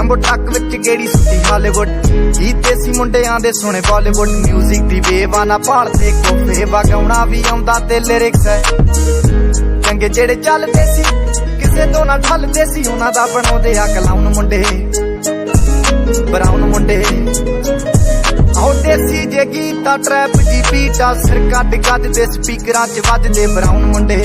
jumbo टक विच गेड़ी सुती Hollywood गीत देसी मुंडियां दे सुने बॉलीवुड म्यूजिक दी बेवाना भालदे कोफे वगाउणा भी आउंदा ते लिरिक्स है चंगे जेड़े चलदे सी किसे तो ना ठलदे सी उन्हां दा बनाउंदे आ कलाउन मुंडे ब्राउन मुंडे आओ देसी जे गीता ट्रैप दी बीटा सिर कट गजदे स्पीकरां च वजदे ब्राउन मुंडे